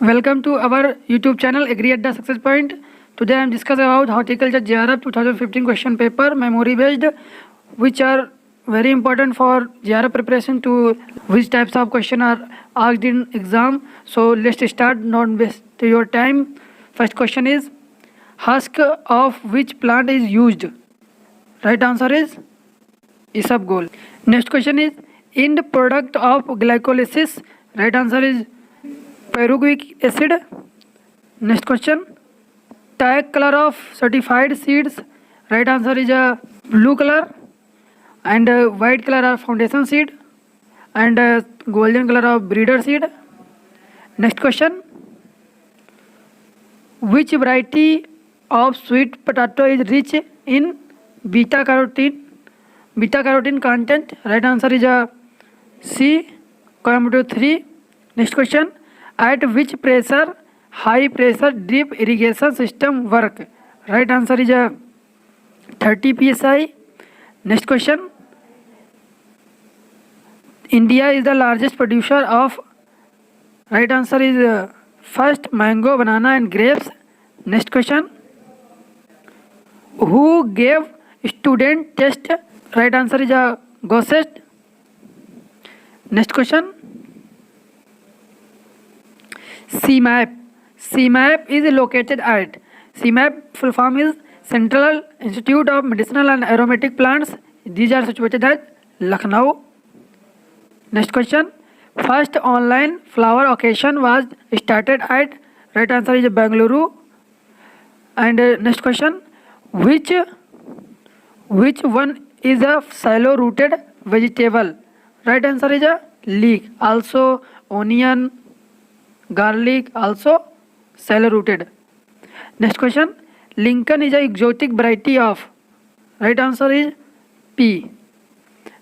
Welcome to our YouTube channel Agree at the Success Point. Today I am discussing about horticulture JRF 2015 question paper memory based, which are very important for JRF preparation to which types of question are asked in exam. So let's start, not waste your time. First question is, husk of which plant is used? Right answer is isabgol. Next question is, end product of glycolysis? Right answer is pyruvic acid. Next question, tag color of certified seeds? Right answer is a blue color, and white color of foundation seed, and golden color of breeder seed. Next question, which variety of sweet potato is rich in beta carotene content? Right answer is a C, Coimbatore 3. Next question, at which pressure high pressure drip irrigation system work? Right answer is a 30 psi. Next question, India is the largest producer of? Right answer is first mango, banana and grapes. Next question, who gave student test? Right answer is a Gosset. Next question, CMAP. CMAP is located at? CMAP full form is Central Institute of Medicinal and Aromatic Plants. These are situated at Lucknow. Next question, first online flower occasion was started at? Right answer is Bengaluru. And next question, which one is a shallow rooted vegetable? Right answer is a leek. Also onion, garlic, also shallow rooted. Next question, Lincoln is a exotic variety of? Right answer is P.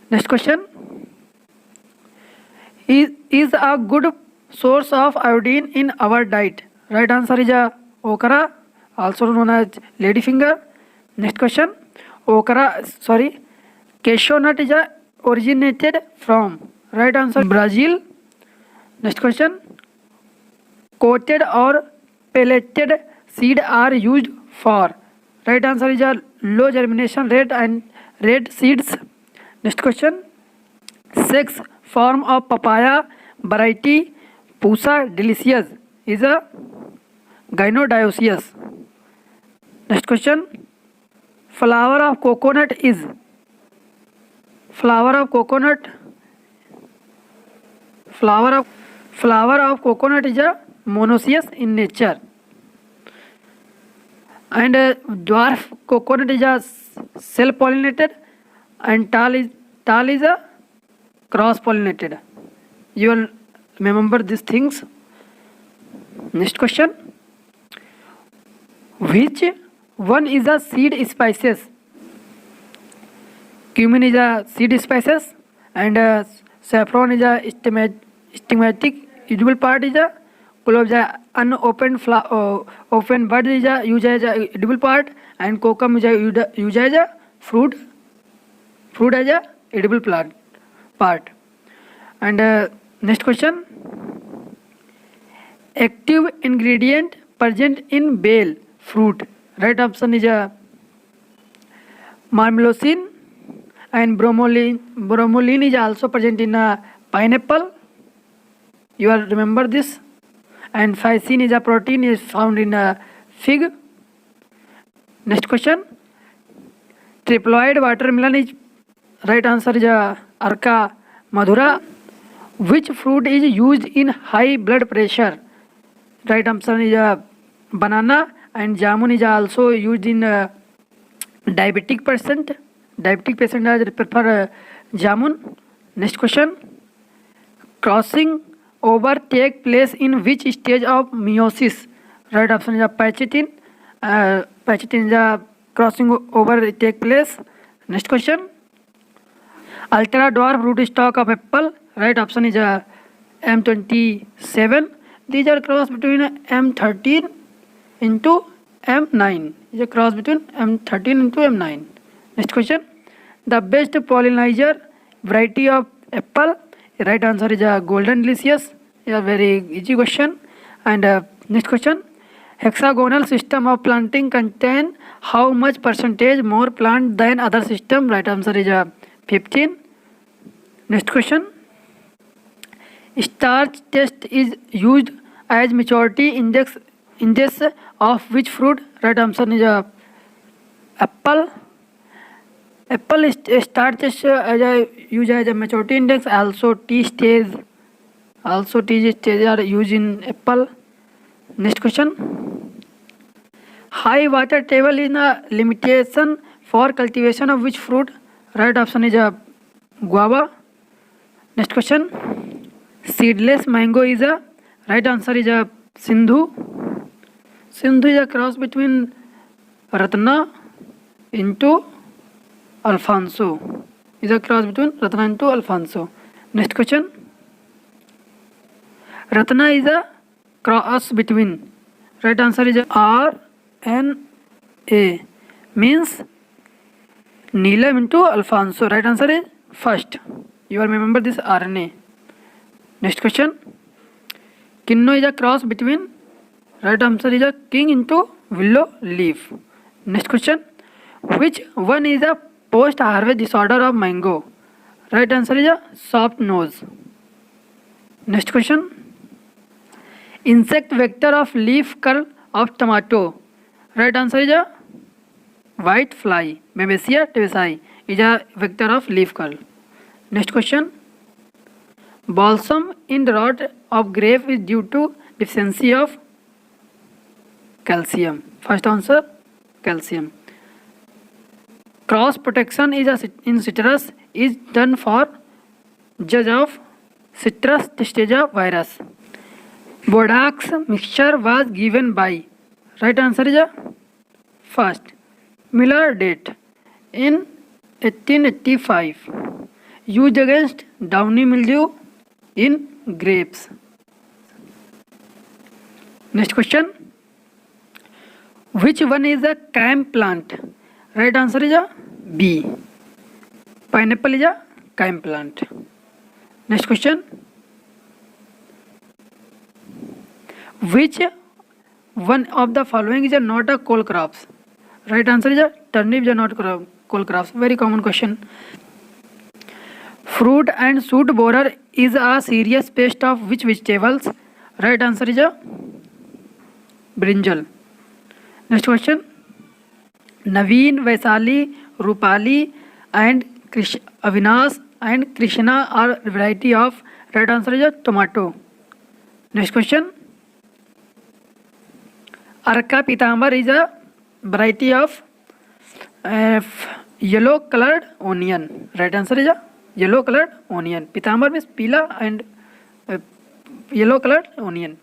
Next question, is a good source of iodine in our diet? Right answer is a okra, also known as ladyfinger. Next question, cashew nut is a originated from? Right answer Brazil. Next question, coated or pelleted seed are used for? Right answer is a low germination rate and red seeds. Next question, sex form of papaya variety Pusa delicious is a gynodioecious. Next question, flower of coconut is? Flower of coconut is a monoecious in nature. And dwarf coconut is a self pollinated, and tall is a cross pollinated. You will remember these things. Next question, which one is a seed species? Cumin is a seed species, and saffron is a stigmatic edible part is a clove is a unopened open bud is a used as a edible part, and kokum is a used as a fruit as a edible plant part. And next question, active ingredient present in bale fruit? Right option is a marmelosin, and bromelain is also present in a pineapple. You will remember this. And phycin is a protein is found in a fig. Next question, triploid watermelon is? Right answer is a Arca madura. Which fruit is used in high blood pressure? Right answer is a banana, and jamun is also used in diabetic patient. Diabetic patient prefer jamun. Next question, crossing over take place in which stage of meiosis? Right option is a Pachythin. Pachythin is a crossing over take place. Next question, ultra dwarf rootstock of apple? Right option is a M27. These are cross between M13 into M9. Is a cross between M13 into M9. Next question, the best pollinizer variety of apple? Right answer is a golden delicious. A very easy question. And next question, hexagonal system of planting contain how much percentage more plant than other system? Right answer is 15. Next question, starch test is used as maturity index of which fruit? Right answer is apple. Apple starch test used as a maturity index. Also T stage are used in apple. Next question, high water table is a limitation for cultivation of which fruit? Right option is guava. Next question, seedless mango is a right answer is Sindhu. Sindhu is a cross between Ratna into Alfonso. Is a cross between Ratna into Alfonso. Next question, Ratna is a cross between. Right answer is RNA. Means Neelam into Alfonso. Right answer is first. You will remember this RNA. Next question, Kinno is a cross between. Right answer is a king into willow leaf. Next question, which one is a post harvest disorder of mango? Right answer is a soft nose. Next question, insect vector of leaf curl of tomato. Right answer is a white fly. Memesia tebesae is a vector of leaf curl. Next question, balsam in the rot of grape is due to deficiency of calcium. First answer calcium. Cross protection is in citrus is done for judge of citrus Tisteja virus. Borax mixture was given by. Right answer is first Miller date in 1885. Used against downy mildew in grapes. Next question, which one is a cam plant? Right answer is B. Pineapple is a cam plant. Next question, which one of the following is not a cole crops? Right answer is turnip is not cole crops. Very common question. Fruit and shoot borer is a serious pest of which vegetables? Right answer is brinjal. Next question, Naveen, Vaisali, Rupali and Avinash and Krishna are variety of. Right answer is tomato. Next question, Arka Pitambar is a variety of yellow colored onion. Right answer is yellow colored onion. Pitambar means pila and yellow colored onion.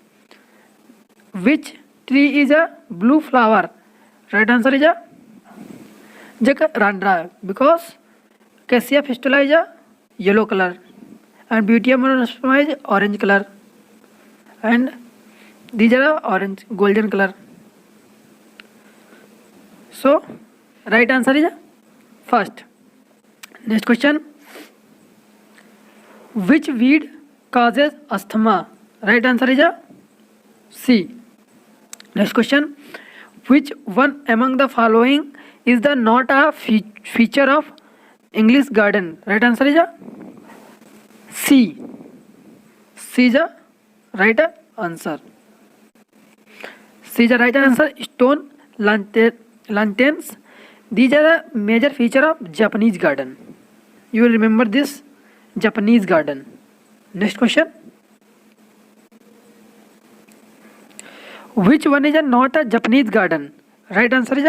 Which tree is a blue flower? Right answer is jacaranda, because Cassia fistula is a yellow color and Beautia monosperma is orange color, and these are orange golden color. So right answer is first. Next question, which weed causes asthma? Right answer is C. Next question, which one among the following is the not a feature of English garden? Right answer is C. C is the right answer. C is the right answer. Stone lanterns. These are the major feature of Japanese garden. You will remember this Japanese garden. Next question, which one is not a Japanese garden? Right answer is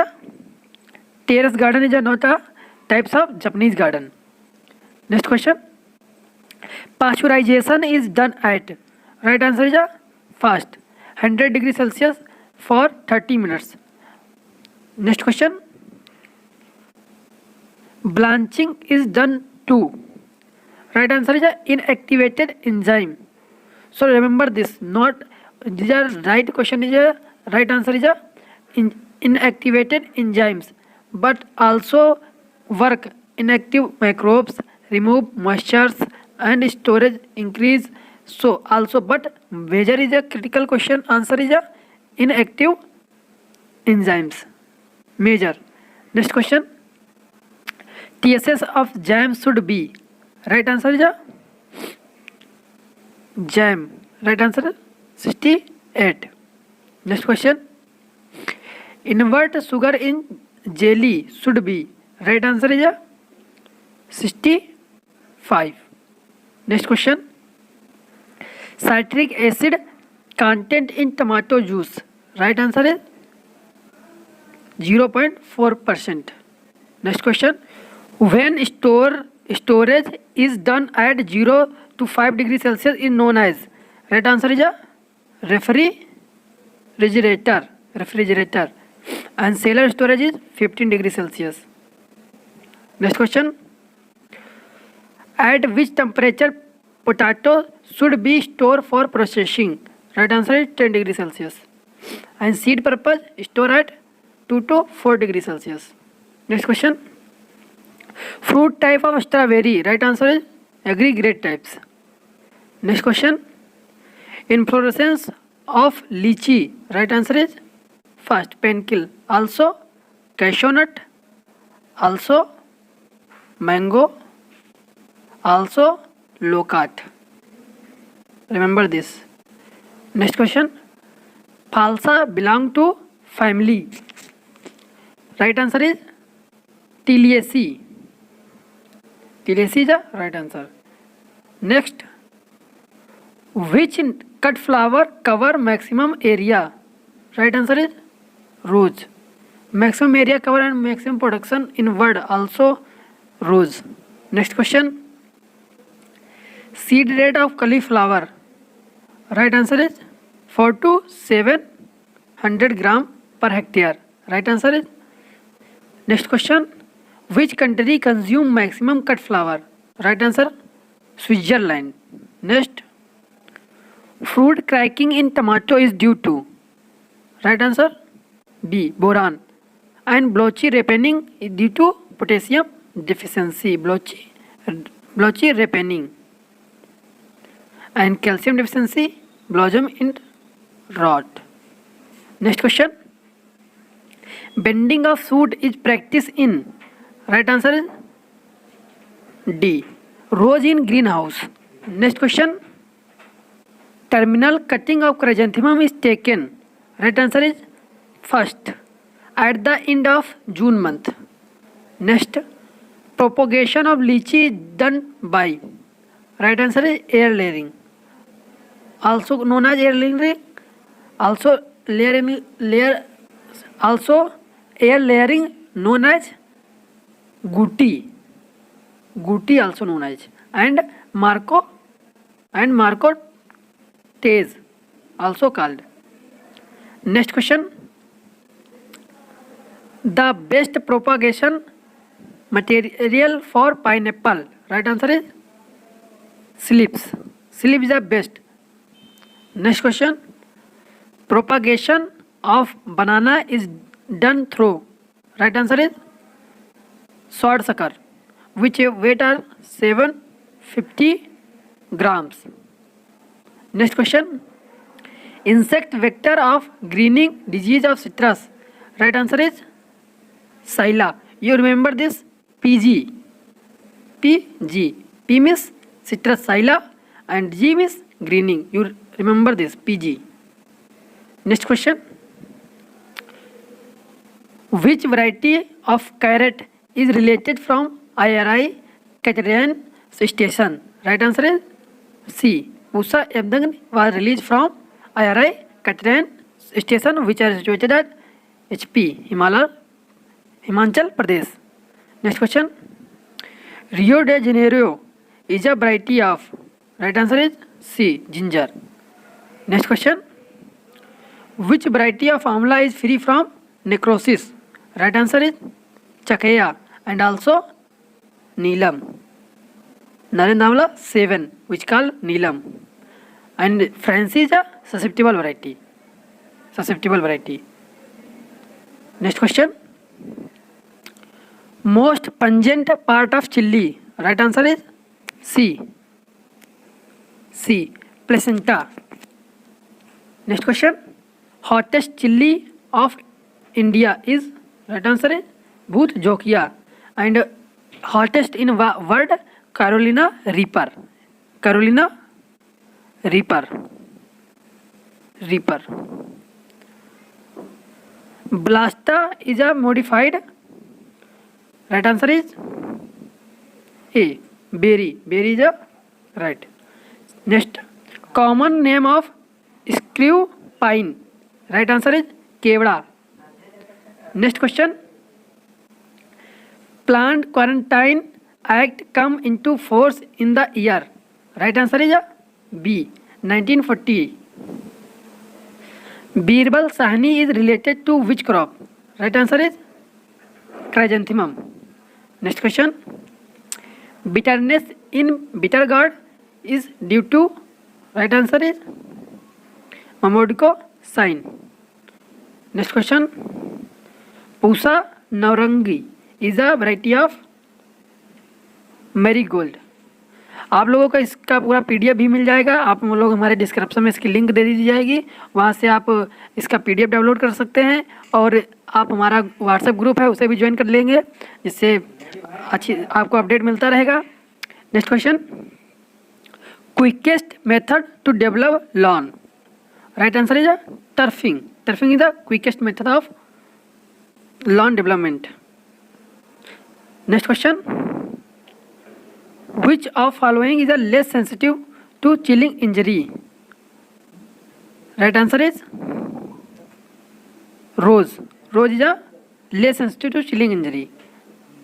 terrace garden is not a types of Japanese garden. Next question, pasteurization is done at. Right answer is fast 100 degrees Celsius for 30 minutes. Next question, blanching is done to. Right answer is inactivated enzyme. So remember this. Not these are right question is right answer is inactivated enzymes, but also work inactive microbes, remove moistures and storage, increase So also, but major is a critical question. Answer is a inactive enzymes. Major. Next question. TSS of jam should be. Right answer is a jam. Right answer 68. Next question. Invert sugar in jelly should be. Right answer is a 65. Next question. Citric acid content in tomato juice. Right answer is 0.4%. Next question. When storage is done at 0 to 5 degrees Celsius is known as. Right answer is a refrigerator. And cellar storage is 15 degrees Celsius. Next question. At which temperature potato should be stored for processing? Right answer is 10 degrees Celsius. And seed purpose store at 2 to 4 degrees Celsius. Next question. Fruit type of strawberry. Right answer is aggregate types. Next question. Inflorescence of lychee. Right answer is first pencil. Also cashew nut. Also mango. Also loquat. Remember this. Next question. Phalsa belong to family. Right answer is Tiliaceae. Tiliaceae is the right answer. Next. Which cut flower cover maximum area? Right answer is rose. Maximum area cover and maximum production in word also rose. Next question. Seed rate of cauliflower. Right answer is 4 to 700 gram per hectare. Right answer is. Next question. Which country consume maximum cut flower? Right answer Switzerland. Next. Fruit cracking in tomato is due to. Right answer B. Boron. And blotchy ripening is due to potassium deficiency. Blotchy ripening. And calcium deficiency, blossom in rot. Next question. Bending of shoot is practiced in. Right answer is D. Rose in greenhouse. Next question. Terminal cutting of chrysanthemum is taken. Right answer is first at the end of June month. Next. Propagation of lychee is done by. Right answer is air layering. Also known as air layering. Also air layering known as Guti also known as, and Marco Tez also called. Next question. The best propagation material for pineapple. Right answer is slips. Slip is the best. Next question. Propagation of banana is done through. Right answer is short sucker, which weight are 750 grams. Next question. Insect vector of greening disease of citrus. Right answer is Psylla. You remember this PG. P means citrus Psylla and G means greening. You remember this PG. Next question. Which variety of carrot is related from IRI Katrine station? Right answer is C. Pusa Abdang was released from IRI Katrine station, which are situated at HP, Himachal Pradesh. Next question. Rio de Janeiro is a variety of. Right answer is C. Ginger. Next question. Which variety of amla is free from necrosis? Right answer is Chakeya and also Neelam. Narendra amla 7, which called Neelam. And Francis is a susceptible variety. Next question. Most pungent part of chili. Right answer is C. placenta. Next question. Hottest chili of India is, right answer is Bhut Jokia, and hottest in world Carolina Reaper. Carolina Reaper. Blasta is a modified. Right answer is A. Berry. Berry is a right. Next, common name of screw pine. Right answer is Kevada. Next question. Plant Quarantine Act come into force in the year. Right answer is B. 1940. Birbal Sahni is related to which crop? Right answer is chrysanthemum. Next question. Bitterness in bitter gourd is due to, right answer is Momodico sign. Next question. Pusa Naurangi is a variety of marigold. आप लोगों को इसका पूरा PDF भी मिल जाएगा, आप लोग हमारे डिस्क्रिप्शन में इसकी लिंक दे दी जाएगी, वहाँ से आप इसका पीडीएफ डाउनलोड कर सकते हैं और आप हमारा व्हाट्सएप ग्रुप है उसे भी ज्वाइन कर लेंगे, जिससे अच्छी आपको अपडेट मिलता रहेगा. Next question. Quickest method to develop lawn. Right answer is turfing. Turfing is the quickest method of lawn development. Next question. Which of following is a less sensitive to chilling injury? Right answer is rose. Rose is a less sensitive to chilling injury.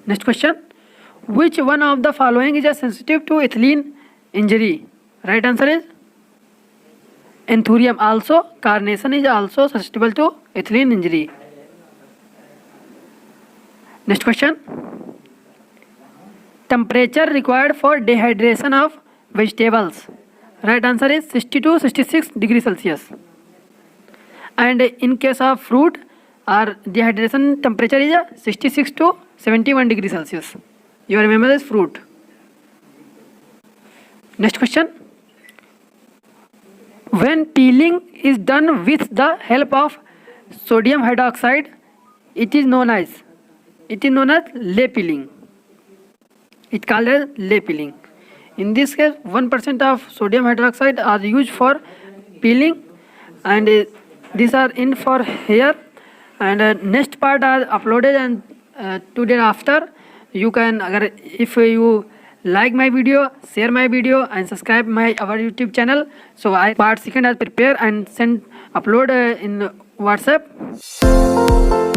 Next question. Which one of the following is a sensitive to ethylene injury? Right answer is anthurium. Also, carnation is also susceptible to ethylene injury. Next question. Temperature required for dehydration of vegetables. Right answer is 60 to 66 degrees Celsius. And in case of fruit, our dehydration temperature is 66 to 71 degrees Celsius. You remember this fruit. Next question. When peeling is done with the help of sodium hydroxide, it is known as lay peeling. It's called as lay peeling. In this case, 1% of sodium hydroxide are used for peeling, and these are in for hair. And next part are uploaded, and 2 days after you can, if you like my video, share my video and subscribe our YouTube channel. So part second I'll prepare and upload in WhatsApp.